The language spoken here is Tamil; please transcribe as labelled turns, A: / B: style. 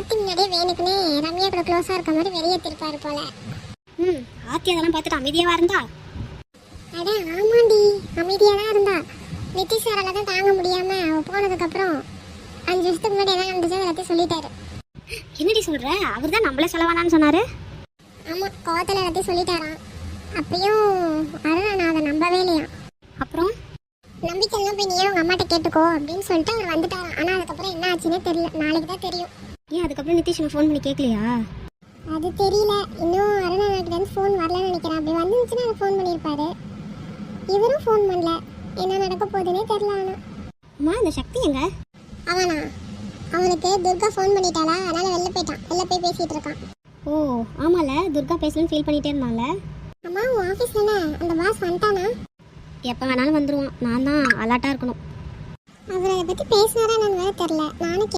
A: ஆர்த்தி முன்னாடியே வேணுக்குனே ரம்யா கூட க்ளோஸாக இருக்க மாதிரி வெளியே திருப்பாரு போல.
B: ஆர்த்தி அதெல்லாம் பார்த்துட்டு அமைதியாக இருந்தா.
A: அட ஆமாண்டி, அமைதியாக தான் இருந்தா. நிதிஷ் சாரால தான் தாங்க முடியாமல் அவள் போனதுக்கப்புறம் 5 வருஷத்துக்கு முன்னாடி எதாவது நடந்துச்சு எல்லாத்தையும் சொல்லிட்டாரு.
B: என்னடி சொல்கிற? அவர் தான் நம்மளே சொல்ல வேணான்னு சொன்னார்.
A: ஆமாம், கோவத்தில் எல்லாத்தையும் சொல்லிட்டாராம். அப்பயும் அருணா நான் அதை நம்பவே இல்லையா.
B: அப்புறம்
A: நம்பிக்கைலாம் போய் நீயே உங்கள் அம்மாட்ட கேட்டுக்கோ அப்படின்னு சொல்லிட்டு அவர் வந்துட்டாராம். ஆனால் அதுக்கப்புறம் என்ன ஆச்சுன்னே தெரியல, நாளைக்கு தான் தெரியும்.
B: ஏன் அதுக்கப்புறம் நிதிஷ் ஃபோன் பண்ணி கேட்கலையா?
A: அது தெரியல, இன்னும் அருணா நாட்டிலேருந்து ஃபோன் வரலன்னு நினைக்கிறேன். அப்படி வந்துருந்துச்சுன்னா அதை ஃபோன் பண்ணியிருப்பாரு. இவரும் ஃபோன் பண்ணல. என்ன நடக்க போகுதுன்னே தெரியல. ஆனால்
B: அம்மா இந்த சக்தி எங்க?
A: அவனா, அவனுக்கு துர்கா ஃபோன் பண்ணிட்டாளா, அதனால் வெளில போயிட்டான். வெளில போய் பேசிகிட்டு இருக்கான்.
B: ஓ ஆமால, துர்கா பேசலன்னு ஃபீல் பண்ணிகிட்டே இருந்தால.
A: அம்மா உன் ஆஃபீஸில் அந்த பாஸ் வந்துட்டானா?
B: எப்போ வேணாலும் வந்துடுவான். நான் தான் அலர்ட்டாக இருக்கணும்.
A: அவர் அதை பற்றி பேசினாரா என்னன்னு வேறு தெரில. நானும்